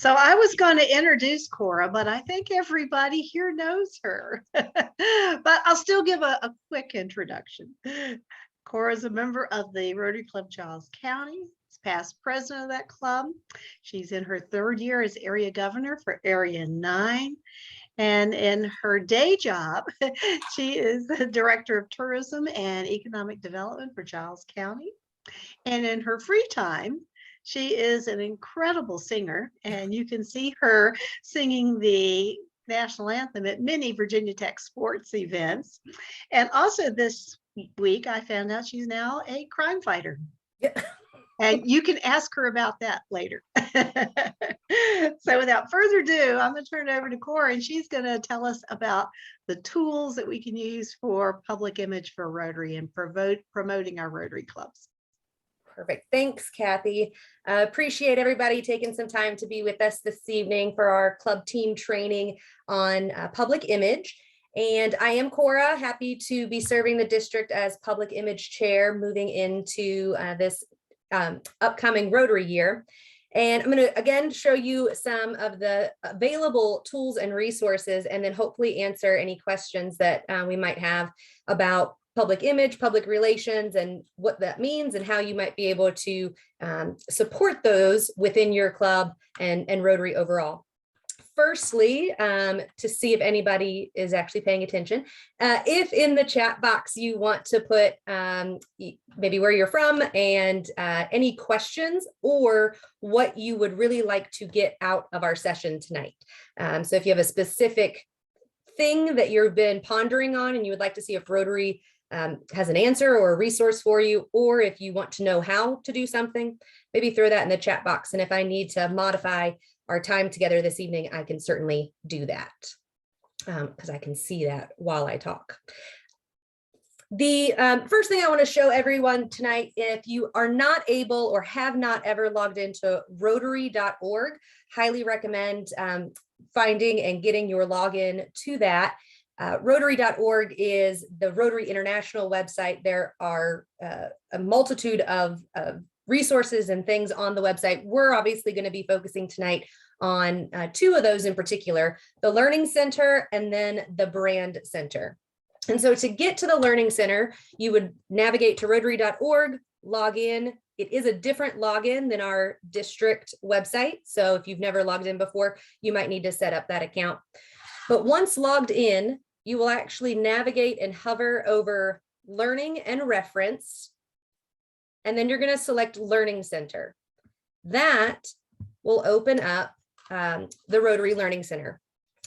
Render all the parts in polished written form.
So I was going to introduce Cora, but I think everybody here knows her. But I'll still give a quick introduction. Cora is a member of the Rotary Club Giles County, past president of that club. She's in her third year as area governor for Area 9. And in her day job, she is the director of tourism and economic development for Giles County. And in her free time, she is an incredible singer, and you can see her singing the national anthem at many Virginia Tech sports events. And also this week, I found out she's now a crime fighter. Yeah. And you can ask her about that later. So without further ado, I'm going to turn it over to Cora, and she's going to tell us about the tools that we can use for public image for Rotary and promoting our Rotary clubs. Perfect. Thanks, Kathy. Appreciate everybody taking some time to be with us this evening for our club team training on public image. And I am Cora, happy to be serving the district as public image chair moving into this upcoming Rotary year. And I'm going to again show you some of the available tools and resources, and then hopefully answer any questions that we might have about public image, public relations, and what that means and how you might be able to support those within your club and Rotary overall. Firstly, to see if anybody is actually paying attention, if in the chat box you want to put maybe where you're from and any questions or what you would really like to get out of our session tonight. So if you have a specific thing that you've been pondering on and you would like to see if Rotary has an answer or a resource for you, or if you want to know how to do something, maybe throw that in the chat box. And if I need to modify our time together this evening, I can certainly do that because I can see that while I talk. The first thing I want to show everyone tonight, if you are not able or have not ever logged into Rotary.org, highly recommend finding and getting your login to that. Rotary.org is the Rotary International website. There are a multitude of resources and things on the website. We're obviously going to be focusing tonight on two of those in particular, the Learning Center and then the Brand Center. And so to get to the Learning Center, you would navigate to Rotary.org, log in. It is a different login than our district website. So if you've never logged in before, you might need to set up that account. But once logged in, you will actually navigate and hover over Learning and Reference, and then you're going to select Learning Center. That will open up the Rotary Learning Center.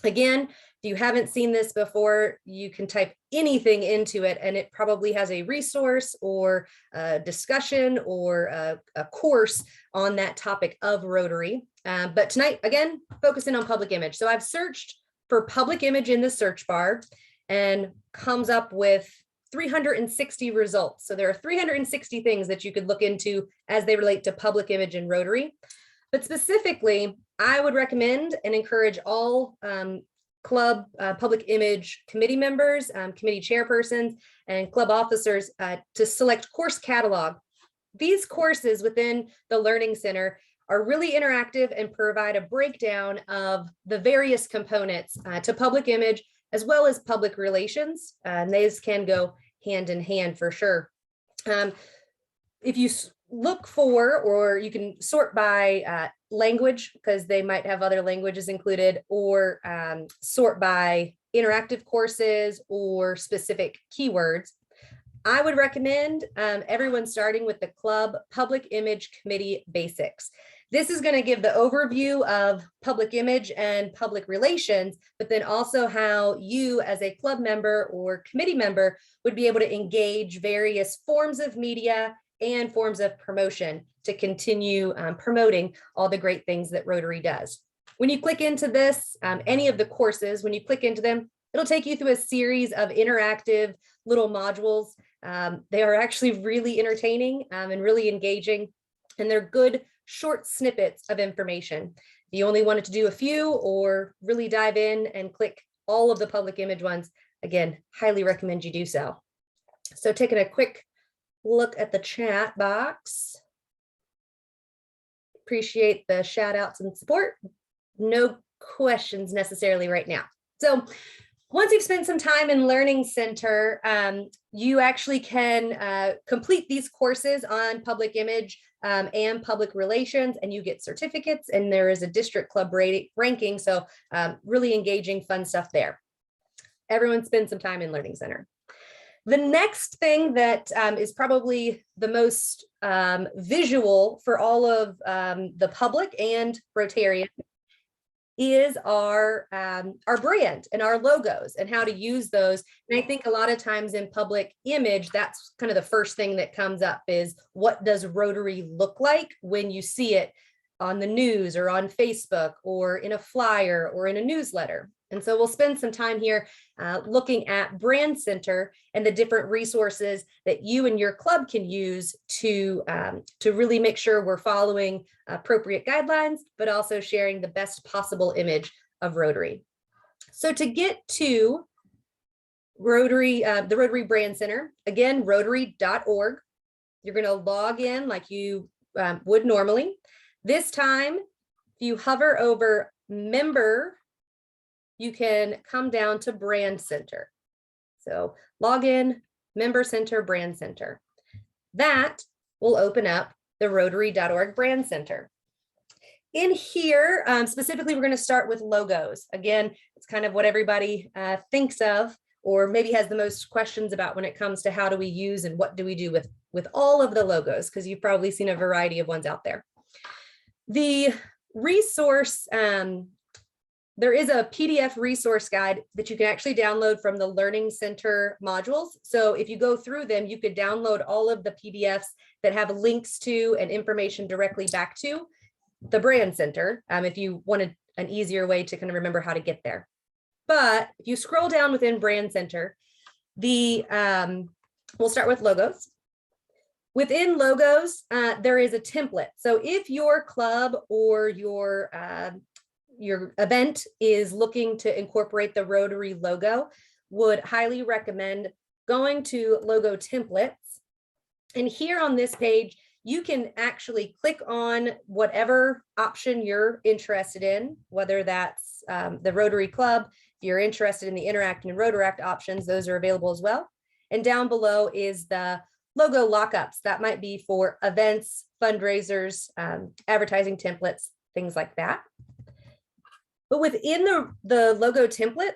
Again, if you haven't seen this before, you can type anything into it and it probably has a resource or a discussion or a course on that topic of Rotary. But tonight, again, focusing on public image. So I've searched for public image in the search bar and comes up with 360 results. So there are 360 things that you could look into as they relate to public image in Rotary. But specifically, I would recommend and encourage all club public image committee members, committee chairpersons, and club officers to select course catalog. These courses within the Learning Center are really interactive and provide a breakdown of the various components to public image as well as public relations. And these can go hand in hand for sure. If you look for, or you can sort by language, because they might have other languages included, or sort by interactive courses or specific keywords, I would recommend everyone starting with the Club Public Image Committee Basics. This is going to give the overview of public image and public relations, but then also how you as a club member or committee member would be able to engage various forms of media and forms of promotion to continue promoting all the great things that Rotary does. When you click into this, any of the courses, when you click into them, it'll take you through a series of interactive little modules. They are actually really entertaining and really engaging, and they're good short snippets of information. If you only wanted to do a few or really dive in and click all of the public image ones, again, highly recommend you do so. So taking a quick look at the chat box. Appreciate the shout outs and support. no questions necessarily right now. So once you've spent some time in Learning Center, you actually can complete these courses on public image and public relations, and you get certificates, and there is a district club ranking. So really engaging, fun stuff there. Everyone spend some time in Learning Center. The next thing that is probably the most visual for all of the public and Rotarian is our brand and our logos and how to use those. And I think a lot of times in public image, that's kind of the first thing that comes up is, what does Rotary look like when you see it on the news or on Facebook or in a flyer or in a newsletter? And so we'll spend some time here looking at Brand Center and the different resources that you and your club can use to really make sure we're following appropriate guidelines, but also sharing the best possible image of Rotary. So to get to Rotary, the Rotary Brand Center, again, rotary.org. You're going to log in like you would normally. This time, if you hover over member, you can come down to Brand Center. So log in, Member Center, Brand Center. That will open up the Rotary.org Brand Center. In here, specifically, we're going to start with logos. Again, it's kind of what everybody thinks of, or maybe has the most questions about when it comes to how do we use and what do we do with all of the logos, because you've probably seen a variety of ones out there. The resource, there is a PDF resource guide that you can actually download from the Learning Center modules. So if you go through them, you could download all of the PDFs that have links to and information directly back to the Brand Center, if you wanted an easier way to kind of remember how to get there. But if you scroll down within Brand Center, we'll start with logos. Within logos, there is a template. So if your club or your event is looking to incorporate the Rotary logo, would highly recommend going to logo templates. And here on this page, you can actually click on whatever option you're interested in, whether that's the Rotary Club. If you're interested in the Interact and Rotaract options, those are available as well. And down below is the logo lockups. That might be for events, fundraisers, advertising templates, things like that. But within the logo templates,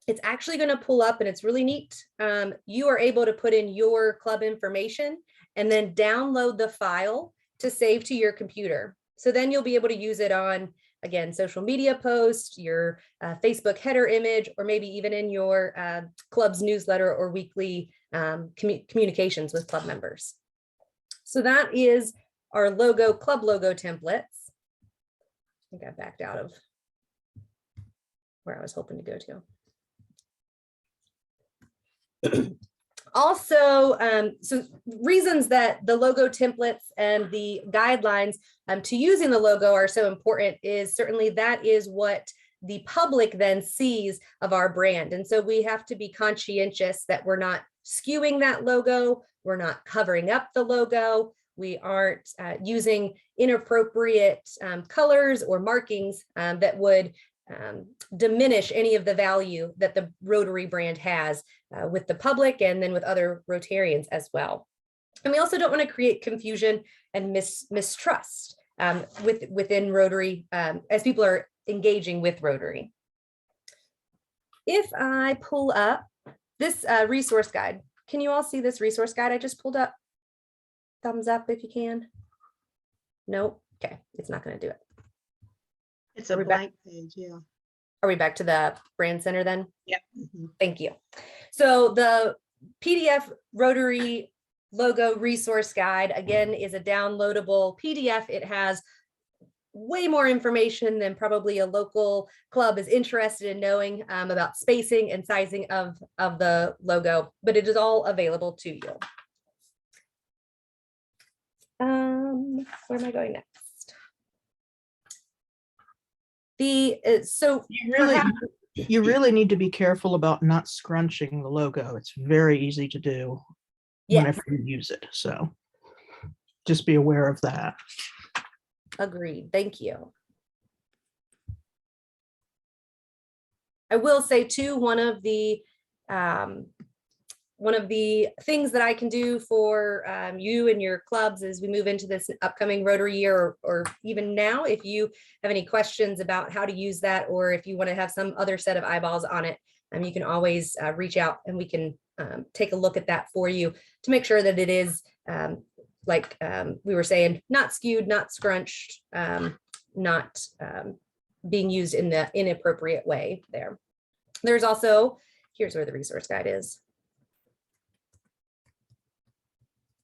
it's actually going to pull up, and it's really neat. You are able to put in your club information and then download the file to save to your computer. So then you'll be able to use it on, again, social media posts, your Facebook header image, or maybe even in your club's newsletter or weekly communications with club members. So that is our logo, club logo templates. I think I backed out of where I was hoping to go to. Also, so reasons that the logo templates and the guidelines to using the logo are so important is certainly that is what the public then sees of our brand. And so we have to be conscientious that we're not skewing that logo, we're not covering up the logo, we aren't using inappropriate colors or markings that would diminish any of the value that the Rotary brand has with the public and then with other Rotarians as well. And we also don't want to create confusion and mistrust within Rotary as people are engaging with Rotary. If I pull up this resource guide, can you all see this resource guide I just pulled up? Thumbs up if you can. Nope. Okay, it's not going to do it. It's a blank page, yeah. Are we back to the Brand Center then? Yep. Thank you. So the PDF Rotary logo resource guide, again, is a downloadable PDF. It has way more information than probably a local club is interested in knowing about spacing and sizing of the logo, but it is all available to you. Where am I going next? So you really need to be careful about not scrunching the logo. It's very easy to do whenever you use it. So just be aware of that. Agreed. Thank you. I will say too, one of the things that I can do for you and your clubs as we move into this upcoming Rotary year, or even now, if you have any questions about how to use that, or if you want to have some other set of eyeballs on it, you can always reach out and we can take a look at that for you to make sure that it is, like we were saying, not skewed, not scrunched, not being used in the inappropriate way there. There's also, here's where the resource guide is.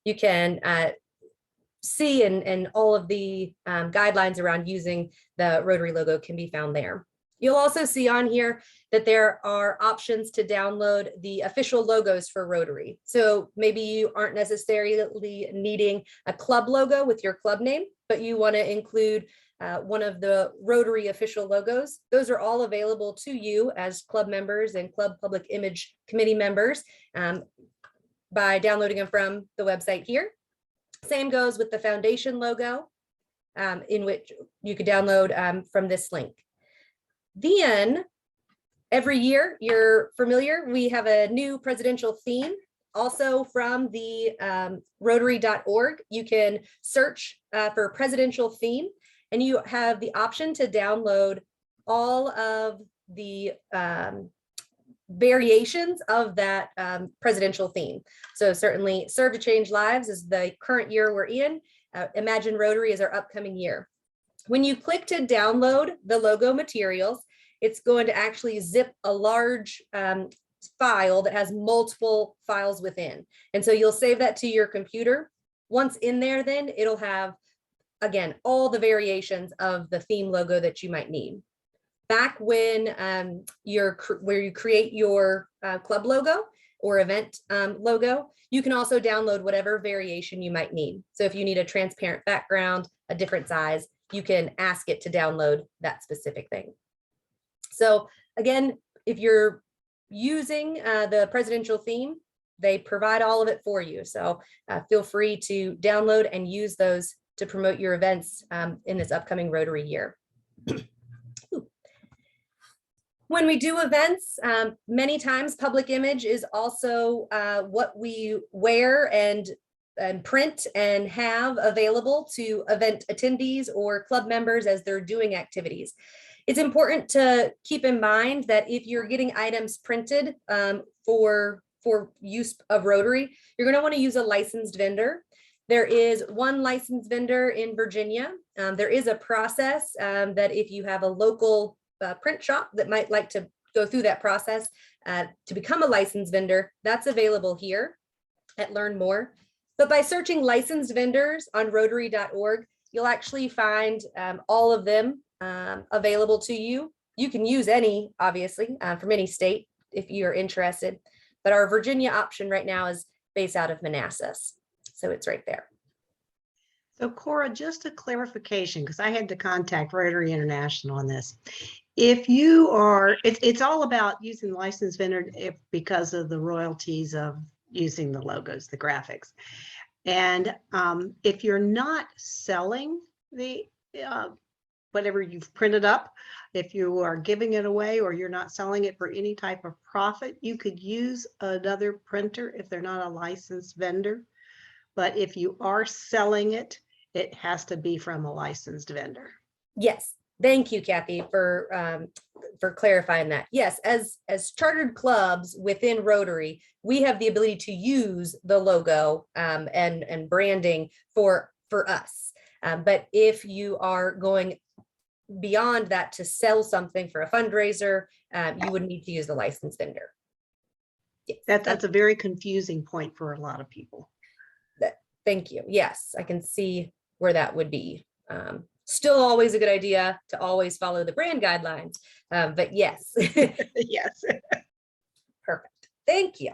You can see and all of the guidelines around using the Rotary logo can be found there. You'll also see on here that there are options to download the official logos for Rotary. So maybe you aren't necessarily needing a club logo with your club name, but you want to include one of the Rotary official logos. Those are all available to you as club members and club public image committee members by downloading them from the website here. Same goes with the foundation logo, in which you could download from this link. Then every year, you're familiar, we have a new presidential theme. Also from the Rotary.org, you can search for presidential theme, and you have the option to download all of the variations of that presidential theme. So certainly Serve to Change Lives is the current year we're in. Imagine Rotary is our upcoming year. When you click to download the logo materials, it's going to actually zip a large file that has multiple files within. And so you'll save that to your computer. Once in there, then it'll have, again, all the variations of the theme logo that you might need. Back when where you create your club logo or event logo, you can also download whatever variation you might need. So if you need a transparent background, a different size, you can ask it to download that specific thing. So again, if you're using the presidential theme, they provide all of it for you. So feel free to download and use those to promote your events in this upcoming Rotary year. When we do events, many times public image is also what we wear and print and have available to event attendees or club members as they're doing activities. It's important to keep in mind that if you're getting items printed for use of Rotary, you're going to want to use a licensed vendor. There is one licensed vendor in Virginia. There is a process that if you have a local print shop that might like to go through that process to become a licensed vendor, that's available here at Learn More. But by searching licensed vendors on Rotary.org, you'll actually find all of them available to you. You can use any, obviously, from any state if you're interested. But our Virginia option right now is based out of Manassas. So it's right there. So Cora, just a clarification, because I had to contact Rotary International on this. If you are, it's all about using licensed vendor because of the royalties of using the logos, the graphics. And if you're not selling the whatever you've printed up, if you are giving it away or you're not selling it for any type of profit, you could use another printer if they're not a licensed vendor. But if you are selling it, it has to be from a licensed vendor. Yes. Thank you, Kathy, for clarifying that. Yes, as chartered clubs within Rotary, we have the ability to use the logo and branding for us. But if you are going beyond that to sell something for a fundraiser, you would need to use the licensed vendor. Yes. That's a very confusing point for a lot of people. Thank you. Yes, I can see where that would be. Still always a good idea to always follow the brand guidelines, but yes. Yes. Perfect. Thank you.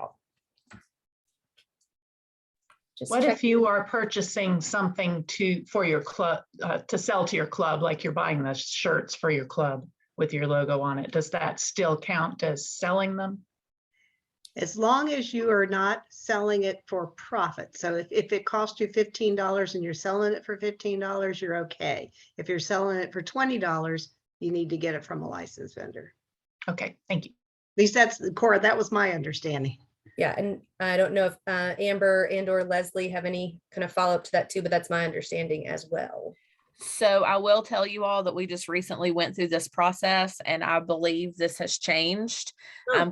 What if you are purchasing something for your club, to sell to your club, like you're buying the shirts for your club with your logo on it? Does that still count as selling them? As long as you are not selling it for profit. So if it costs you $15 and you're selling it for $15, you're okay. If you're selling it for $20, you need to get it from a licensed vendor. Okay, thank you. At least that's, Cora, that was my understanding. Yeah, and I don't know if Amber and or Leslie have any kind of follow up to that too, but that's my understanding as well. So I will tell you all that we just recently went through this process and I believe this has changed.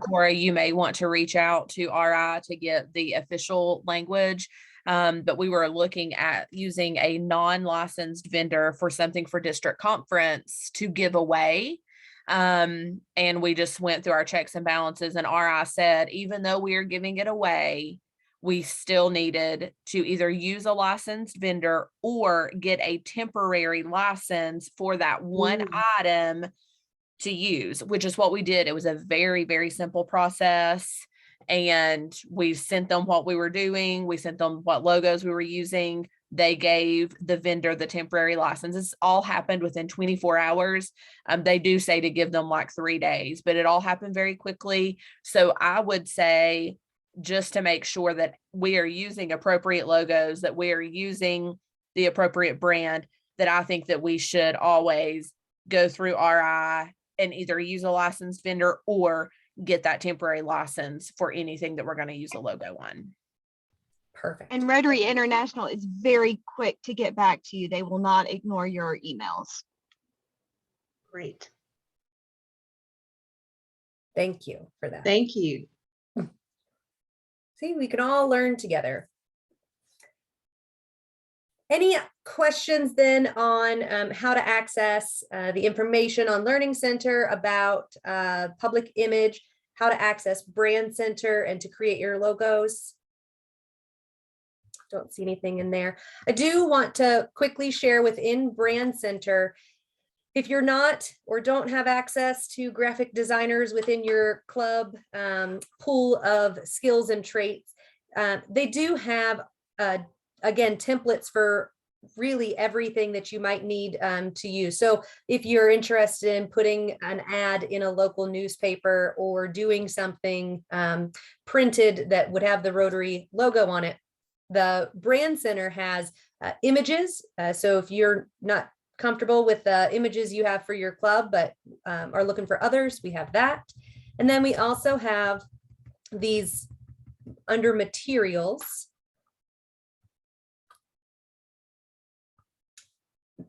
Cora, you may want to reach out to RI to get the official language. But we were looking at using a non-licensed vendor for something for district conference to give away. And we just went through our checks and balances and RI said, even though we are giving it away, we still needed to either use a licensed vendor or get a temporary license for that one item to use, which is what we did. It was a very, very simple process. And we sent them what we were doing. We sent them what logos we were using. They gave the vendor the temporary license. This all happened within 24 hours. They do say to give them like 3 days, but it all happened very quickly. So I would say, just to make sure that we are using appropriate logos, that we are using the appropriate brand, that I think that we should always go through RI and either use a licensed vendor or get that temporary license for anything that we're going to use a logo on. Perfect. And Rotary International is very quick to get back to you. They will not ignore your emails. Great. Thank you for that. Thank you. See, we can all learn together. Any questions then on how to access the information on Learning Center about public image, how to access Brand Center and to create your logos? Don't see anything in there. I do want to quickly share within Brand Center, if you're not or don't have access to graphic designers within your club pool of skills and traits, they do have, again, templates for really everything that you might need to use. So if you're interested in putting an ad in a local newspaper or doing something printed that would have the Rotary logo on it, the Brand Center has images. So if you're not comfortable with the images you have for your club, but are looking for others, we have that. And then we also have these under materials.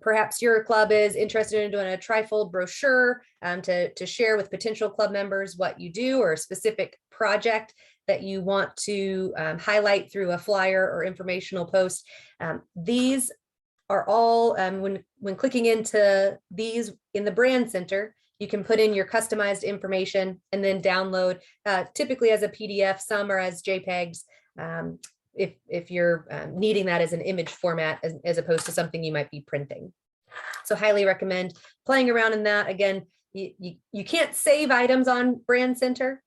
Perhaps your club is interested in doing a trifold brochure to share with potential club members what you do, or a specific project that you want to highlight through a flyer or informational post. These are all, when clicking into these in the Brand Center, you can put in your customized information and then download, typically as a PDF, some are as JPEGs, if you're needing that as an image format as opposed to something you might be printing. So highly recommend playing around in that. Again, you can't save items on Brand Center,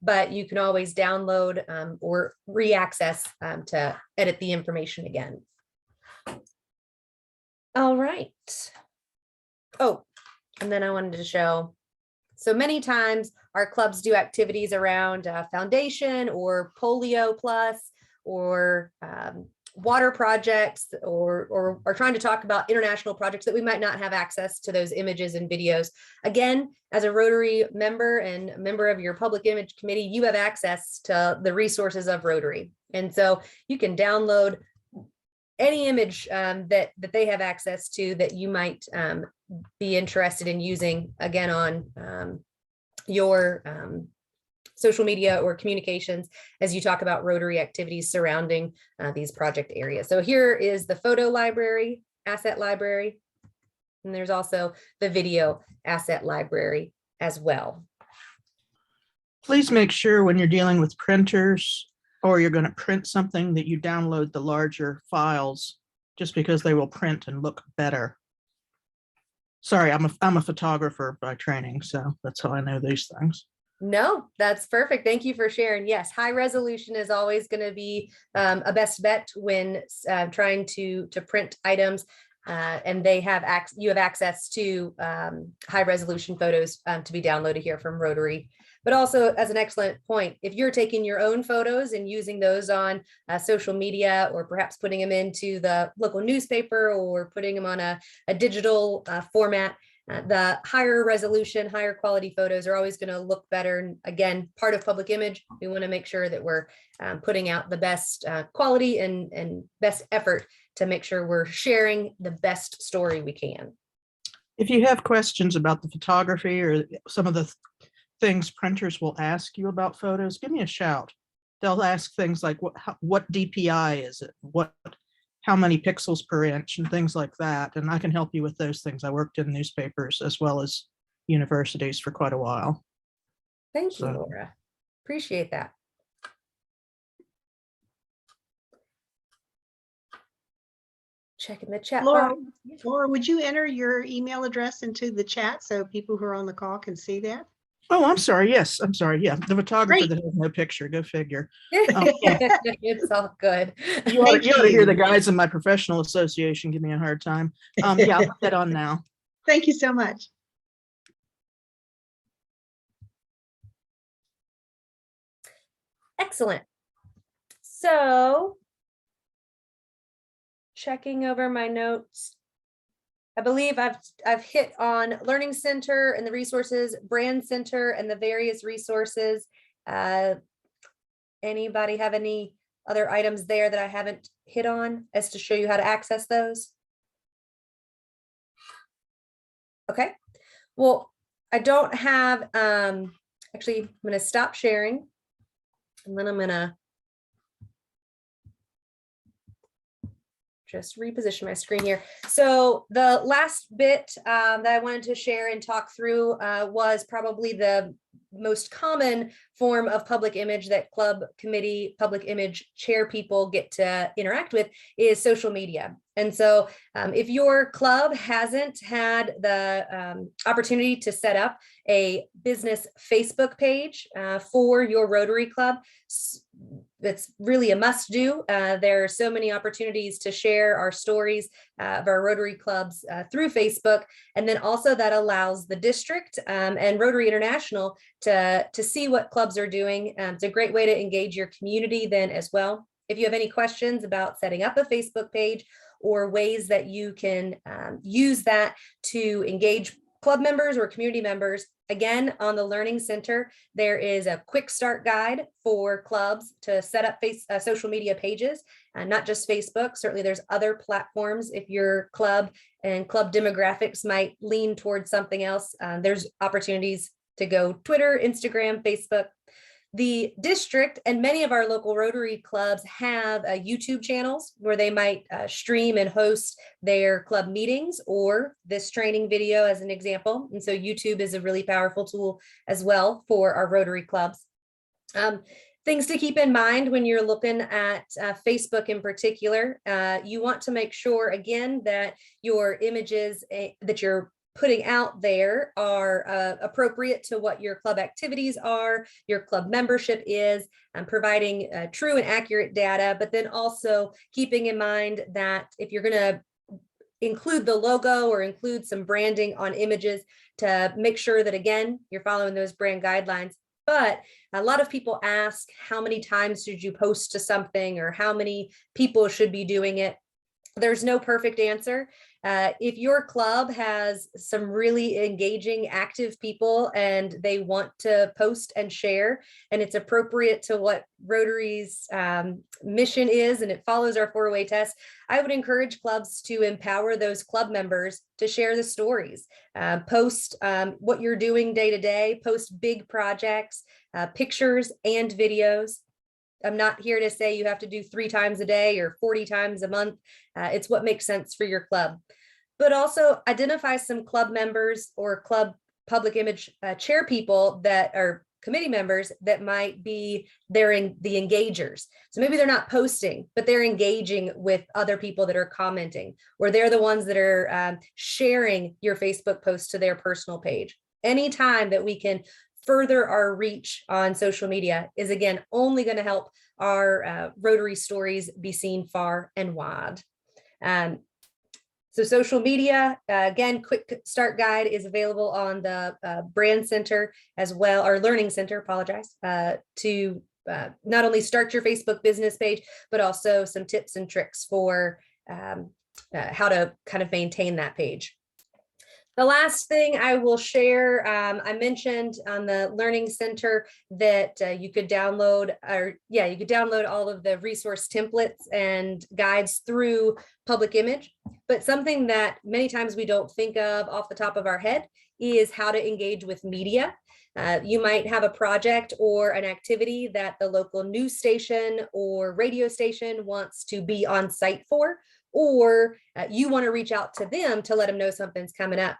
but you can always download or re-access to edit the information again. All right. Oh, and then I wanted to show, so many times our clubs do activities around foundation or polio plus or water projects, or are trying to talk about international projects that we might not have access to those images and videos. Again, as a Rotary member and a member of your public image committee, you have access to the resources of Rotary. And so you can download any image that they have access to that you might be interested in using, again, on your social media or communications as you talk about Rotary activities surrounding these project areas. So here is the photo library, asset library, and there's also the video asset library as well. Please make sure when you're dealing with printers or you're going to print something that you download the larger files, just because they will print and look better. Sorry, I'm a photographer by training, so that's how I know these things. No, that's perfect. Thank you for sharing. Yes, high resolution is always going to be a best bet when trying to print items, and you have access to high resolution photos to be downloaded here from Rotary. But also, as an excellent point, if you're taking your own photos and using those on social media, or perhaps putting them into the local newspaper or putting them on a digital format, The higher resolution, higher quality photos are always going to look better. And again, part of public image, we want to make sure that we're putting out the best quality and best effort to make sure we're sharing the best story we can. If you have questions about the photography or some of the things printers will ask you about photos, give me a shout. They'll ask things like what DPI is it? How many pixels per inch and things like that. And I can help you with those things. I worked in newspapers as well as universities for quite a while. Thank you, Laura. Appreciate that. Checking the chat box. Laura, would you enter your email address into the chat so people who are on the call can see that? Oh, I'm sorry. Yes, I'm sorry. Yeah, the photographer Great. that has no picture. Go figure. It's all good. You ought to hear the guys in my professional association give me a hard time. Yeah, I'll put that on now. Thank you so much. Excellent. So, checking over my notes. I believe I've hit on Learning Center and the resources, Brand Center and the various resources. Anybody have any other items there that I haven't hit on as to show you how to access those? Okay. Well, I don't have, actually, I'm going to stop sharing and then I'm going to just reposition my screen here. So the last bit that I wanted to share and talk through was probably the most common form of public image that club committee, public image chair people get to interact with is social media. And so if your club hasn't had the opportunity to set up a business Facebook page for your Rotary Club, that's really a must do. There are so many opportunities to share our stories of our Rotary clubs through Facebook. And then also that allows the district and Rotary International to see what clubs are doing. It's a great way to engage your community then as well. If you have any questions about setting up a Facebook page or ways that you can use that to engage club members or community members, again, on the Learning Center, there is a quick start guide for clubs to set up social media pages, not just Facebook. Certainly there's other platforms. If your club and club demographics might lean towards something else, there's opportunities to go Twitter, Instagram, Facebook. The district and many of our local Rotary clubs have YouTube channels where they might stream and host their club meetings or this training video as an example. And so YouTube is a really powerful tool as well for our Rotary clubs. Things to keep in mind when you're looking at Facebook in particular, you want to make sure, again, that your images that you're putting out there are appropriate to what your club activities are, your club membership is, and providing true and accurate data, but then also keeping in mind that if you're going to include the logo or include some branding on images, to make sure that, again, you're following those brand guidelines. But a lot of people ask, how many times should you post to something, or how many people should be doing it? There's no perfect answer. If your club has some really engaging, active people and they want to post and share, and it's appropriate to what Rotary's mission is, and it follows our 4-way test, I would encourage clubs to empower those club members to share the stories, post what you're doing day to day, post big projects, pictures and videos. I'm not here to say you have to do 3 times a day or 40 times a month. It's what makes sense for your club. But also identify some club members or club public image chair people that are committee members that might be the engagers. So maybe they're not posting, but they're engaging with other people that are commenting, or they're the ones that are sharing your Facebook post to their personal page. Anytime that we can further our reach on social media is, again, only going to help our Rotary stories be seen far and wide. So social media, again, quick start guide is available on the Brand Center as well, or Learning Center, apologize, to not only start your Facebook business page, but also some tips and tricks for how to kind of maintain that page. The last thing I will share, I mentioned on the Learning Center that you could download, you could download all of the resource templates and guides through Public Image. But something that many times we don't think of off the top of our head is how to engage with media. You might have a project or an activity that the local news station or radio station wants to be on site for, or you want to reach out to them to let them know something's coming up.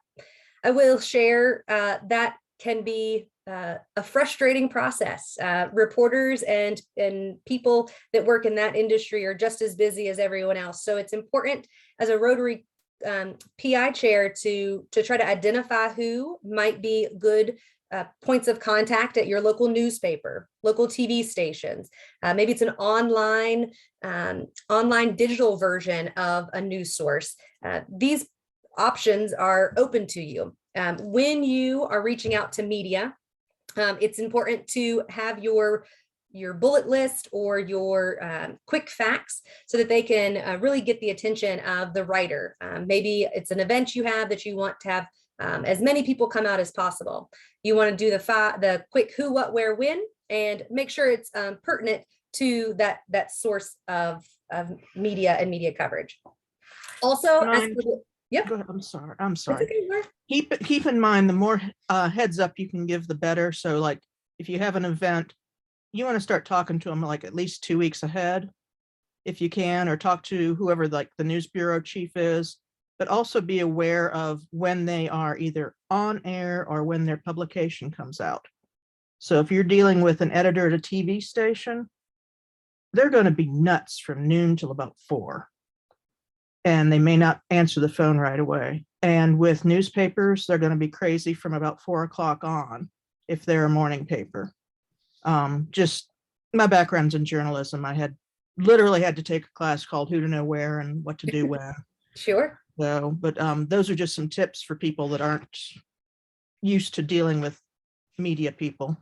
I will share that can be a frustrating process. Reporters and people that work in that industry are just as busy as everyone else. So it's important as a Rotary PI chair to try to identify who might be good points of contact at your local newspaper, local TV stations. Maybe it's an online digital version of a news source. These options are open to you. When you are reaching out to media, it's important to have your bullet list or your quick facts so that they can really get the attention of the writer. Maybe it's an event you have that you want to have as many people come out as possible. You want to do the quick who, what, where, when, and make sure it's pertinent to that source of media and media coverage. Also, yep. Go ahead. I'm sorry. Okay, Laura. Keep in mind, the more heads up you can give, the better. So like if you have an event, you want to start talking to them like at least 2 weeks ahead, if you can, or talk to whoever like the news bureau chief is, but also be aware of when they are either on air or when their publication comes out. So if you're dealing with an editor at a TV station, they're going to be nuts from noon till about 4. And they may not answer the phone right away. And with newspapers, they're going to be crazy from about 4 o'clock on, if they're a morning paper. Just my background's in journalism. I literally had to take a class called Who to Know Where and What to Do When. Sure. So, but those are just some tips for people that aren't used to dealing with media people.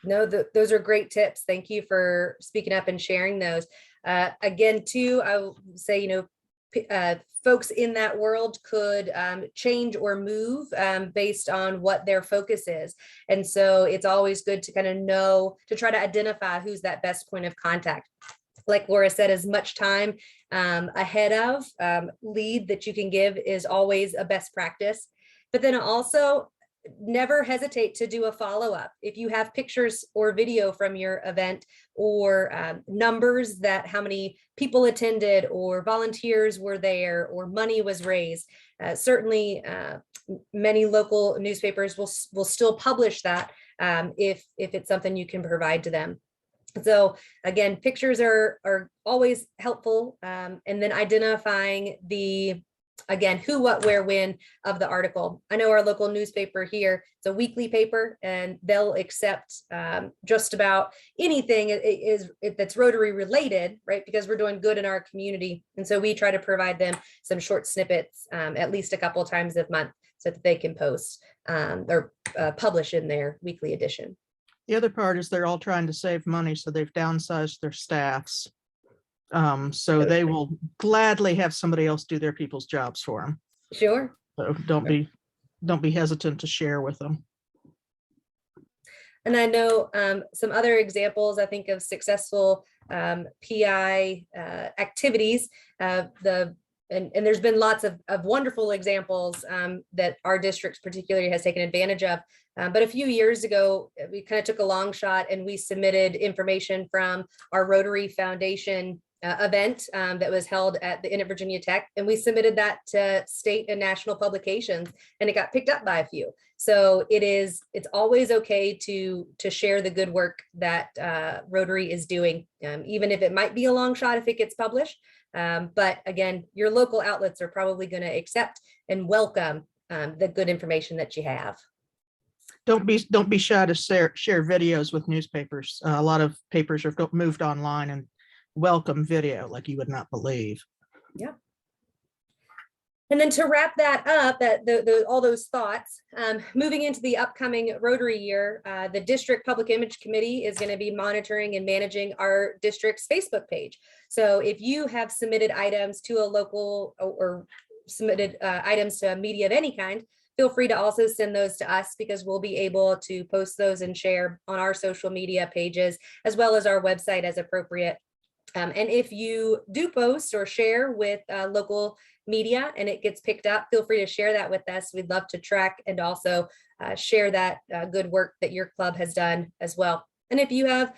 No, those are great tips. Thank you for speaking up and sharing those. Again, too, I will say, folks in that world could change or move based on what their focus is. And so it's always good to kind of know, to try to identify who's that best point of contact. Like Laura said, as much time ahead of lead that you can give is always a best practice. But then also never hesitate to do a follow-up. If you have pictures or video from your event or numbers that how many people attended or volunteers were there or money was raised, certainly many local newspapers will still publish that if it's something you can provide to them. So again, pictures are always helpful, and then identifying again, who, what, where, when of the article. I know our local newspaper here, it's a weekly paper, and they'll accept just about anything that's Rotary related, right? Because we're doing good in our community. And so we try to provide them some short snippets at least a couple of times a month so that they can post or publish in their weekly edition. The other part is they're all trying to save money, so they've downsized their staffs. So they will gladly have somebody else do their people's jobs for them. Sure. So don't be hesitant to share with them. And I know some other examples, I think, of successful PI activities. And there's been lots of wonderful examples that our district particularly has taken advantage of. But a few years ago, we kind of took a long shot and we submitted information from our Rotary Foundation event that was held at the Virginia Tech, and we submitted that to state and national publications, and it got picked up by a few. So it's always okay to share the good work that Rotary is doing, even if it might be a long shot if it gets published. But again, your local outlets are probably going to accept and welcome the good information that you have. Don't be shy to share videos with newspapers. A lot of papers have moved online and welcome video like you would not believe. Yeah. And then to wrap that up, all those thoughts, moving into the upcoming Rotary year, the District Public Image Committee is going to be monitoring and managing our district's Facebook page. So if you have submitted items to a local or submitted items to media of any kind, feel free to also send those to us because we'll be able to post those and share on our social media pages as well as our website as appropriate. And if you do post or share with local media and it gets picked up, feel free to share that with us. We'd love to track and also share that good work that your club has done as well. And if you have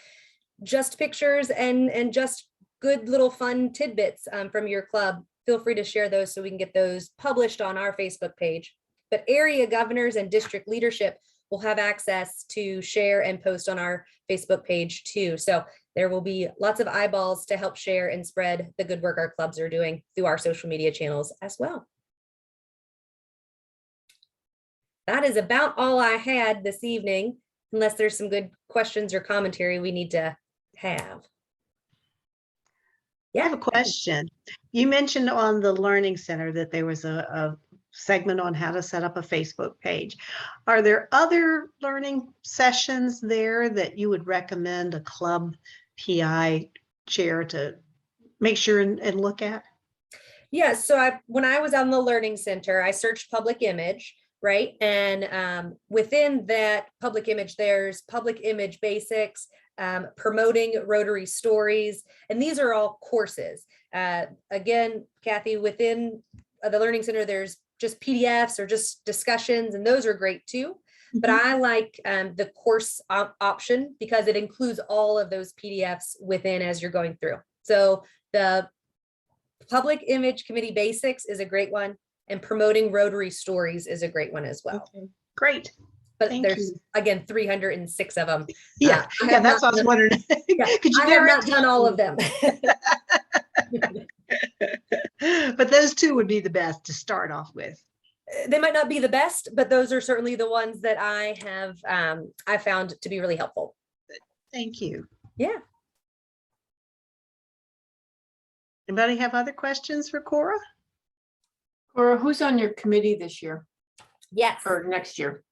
just pictures and just good little fun tidbits from your club, feel free to share those so we can get those published on our Facebook page. But area governors and district leadership will have access to share and post on our Facebook page too. So there will be lots of eyeballs to help share and spread the good work our clubs are doing through our social media channels as well. That is about all I had this evening, unless there's some good questions or commentary we need to have. I have a question. You mentioned on the Learning Center that there was a segment on how to set up a Facebook page. Are there other learning sessions there that you would recommend a club PI chair to make sure and look at? Yeah, so when I was on the Learning Center, I searched public image, right? And within that public image, there's public image basics, promoting Rotary stories, and these are all courses. Again, Kathy, within the Learning Center, there's just PDFs or just discussions, and those are great too. But I like the course option because it includes all of those PDFs within as you're going through. So the Public Image Committee Basics is a great one, and Promoting Rotary Stories is a great one as well. Okay, great. But Thank there's, you. again, 306 of them. Yeah, I yeah, that's what I was wondering. Yeah, Could you I get have rid not done all of them. But those two would be the best to start off with. They might not be the best, but those are certainly the ones that I have I found to be really helpful. Thank you. Yeah. Anybody have other questions for Cora? Cora, who's on your committee this year Yes. or next year?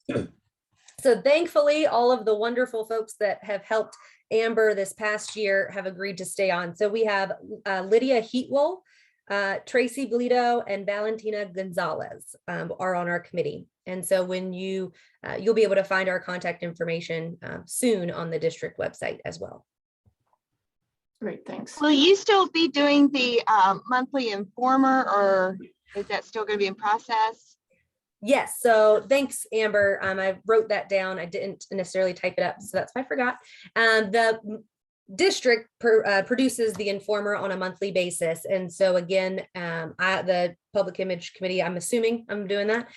So thankfully, all of the wonderful folks that have helped Amber this past year have agreed to stay on. So we have Lydia Heatwell, Tracy Bledo, and Valentina Gonzalez are on our committee. And so when you'll be able to find our contact information soon on the district website as well. Great, thanks. Will you still be doing the monthly informer, or is that still going to be in process? Yes, so thanks, Amber. I wrote that down. I didn't necessarily type it up, so that's why I forgot. The district produces the informer on a monthly basis. And so again, the Public Image Committee, I'm assuming I'm doing that.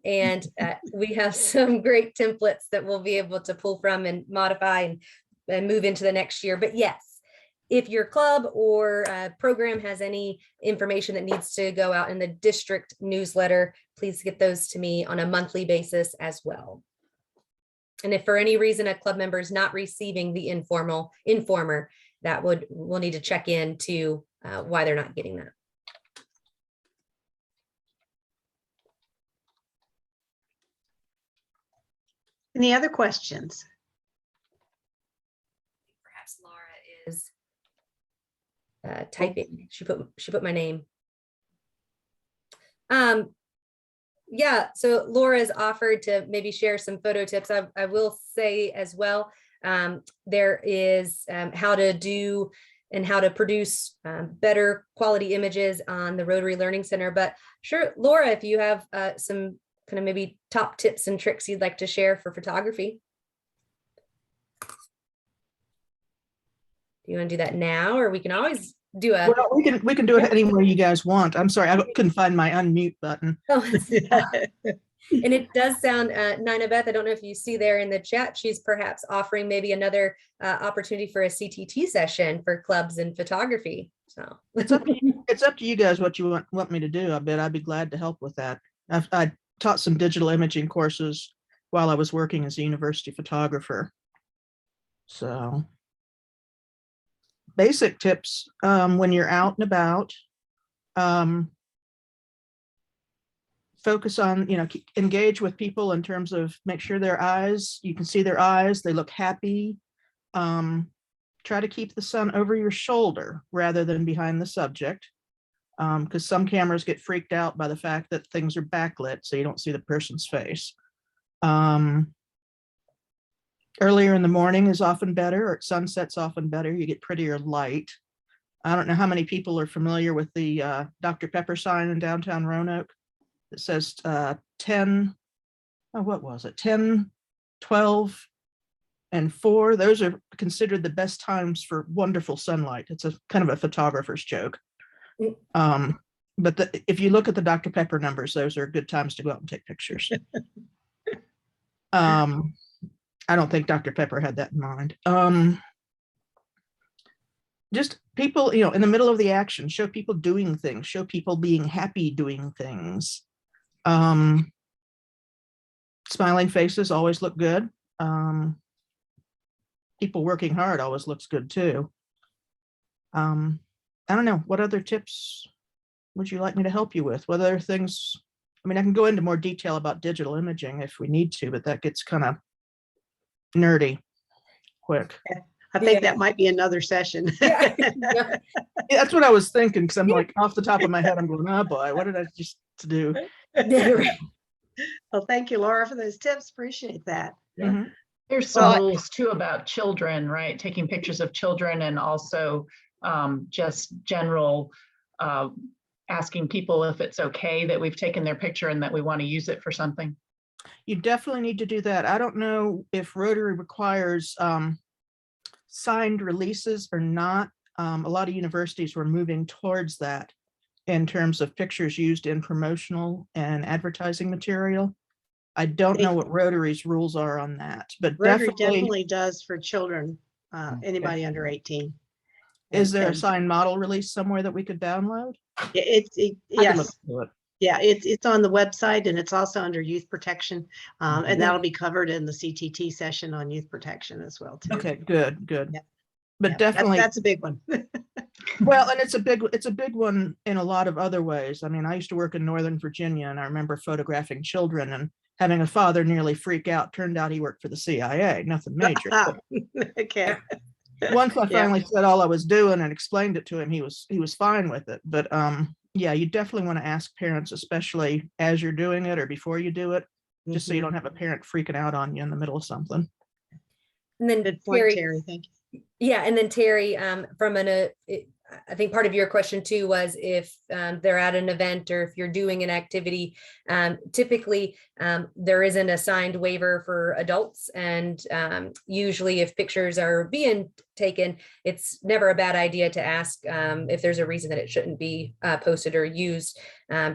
And we have some great templates that we'll be able to pull from and modify and move into the next year. But yes, if your club or program has any information that needs to go out in the district newsletter, please get those to me on a monthly basis as well. And if for any reason a club member is not receiving the informer, we'll need to check into why they're not getting that. Any other questions? Perhaps Laura is typing. She put my name. Yeah, so Laura's offered to maybe share some photo tips. I will say as well, there is how to do and how to produce better quality images on the Rotary Learning Center. But sure, Laura, if you have some kind of maybe top tips and tricks you'd like to share for photography. Do you want to do that now, or we can always do a... Well, we can do it any way you guys want. I'm sorry, I couldn't find my unmute button. Oh, and it does sound, Nina Beth, I don't know if you see there in the chat, she's perhaps offering maybe another opportunity for a CTT session for clubs and photography. So It's up to you guys what you want me to do. I bet I'd be glad to help with that. I taught some digital imaging courses while I was working as a university photographer. So basic tips when you're out and about. Focus on, engage with people in terms of make sure their eyes, you can see their eyes, they look happy. Try to keep the sun over your shoulder rather than behind the subject. Because some cameras get freaked out by the fact that things are backlit, so you don't see the person's face. Earlier in the morning is often better, or at sunset's often better. You get prettier light. I don't know how many people are familiar with the Dr. Pepper sign in downtown Roanoke. It says 10, oh, what was it? 10, 12, and 4. Those are considered the best times for wonderful sunlight. It's a kind of a photographer's joke. But if you look at the Dr. Pepper numbers, those are good times to go out and take pictures. I don't think Dr. Pepper had that in mind. Just people, in the middle of the action, show people doing things, show people being happy doing things. Smiling faces always look good. People working hard always looks good too. I don't know, what other tips would you like me to help you with? What other things? I mean, I can go into more detail about digital imaging if we need to, but that gets kind of nerdy quick. I think that might be another session. Yeah. Yeah, that's what I was thinking, because I'm like, off the top of my head, I'm going, oh boy, what did I just do? Well, thank you, Laura, for those tips. Appreciate that. Mhm. There's some Well, rules too about children, right? Taking pictures of children, and also just general asking people if it's okay that we've taken their picture and that we want to use it for something. You definitely need to do that. I don't know if Rotary requires signed releases or not. A lot of universities were moving towards that in terms of pictures used in promotional and advertising material. I don't know what Rotary's rules are on that, but Rotary definitely, definitely does for children, anybody under 18. is there a And signed model release somewhere that we could download? Yes, Into it. yeah, it's on the website, and it's also under youth protection. And that'll be covered in the CTT session on youth protection as well too. Okay, good. Yeah. But Yeah, definitely, that's a big one. well, and it's a big one in a lot of other ways. I mean, I used to work in Northern Virginia, and I remember photographing children and having a father nearly freak out. Turned out he worked for the CIA, nothing major. But Okay. once I Yeah. finally said all I was doing and explained it to him, he was fine with it. But yeah, you definitely want to ask parents, especially as you're doing it or before you do it, just so you don't have a parent freaking out on you in the middle of something. And then Good point, Terry. Thank you. Yeah, and then Terry, I think part of your question too was if they're at an event or if you're doing an activity, typically there isn't a signed waiver for adults. And usually if pictures are being taken, it's never a bad idea to ask if there's a reason that it shouldn't be posted or used.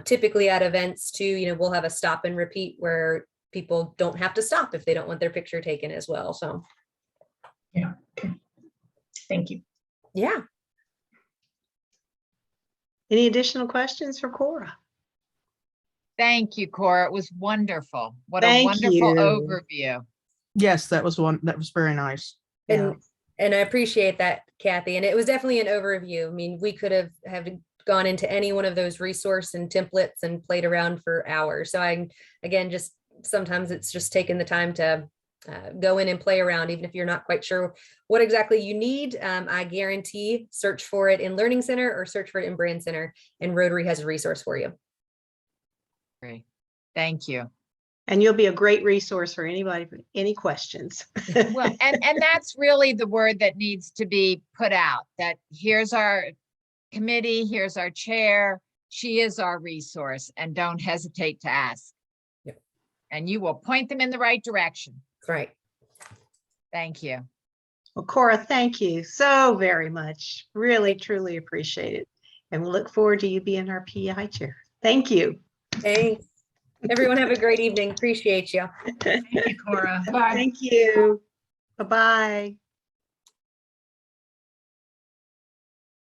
Typically at events too, we'll have a stop and repeat where people don't have to stop if they don't want their picture taken as well. So. Yeah. Okay. Thank you. Yeah. Any additional questions for Cora? Thank you, Cora. It was wonderful. What a Thank wonderful you. overview. Yes, that was very nice. And I appreciate that, Kathy. And it was definitely an overview. I mean, we could have gone into any one of those resource and templates and played around for hours. So just sometimes it's just taking the time to go in and play around, even if you're not quite sure what exactly you need. I guarantee search for it in Learning Center or search for it in Brand Center, and Rotary has a resource for you. Great. Thank you. And you'll be a great resource for anybody with any questions. Well, and that's really the word that needs to be put out, that here's our committee, here's our chair, she is our resource, and don't hesitate to ask. Yep. And you will point them in the right direction. Right. Thank you. Well, Cora, thank you so very much. Really, truly appreciate it. And we look forward to you being our PI chair. Thank you. Thanks. Everyone have a great evening. Appreciate you. Thank you, Cora. Bye. Thank you. Bye-bye.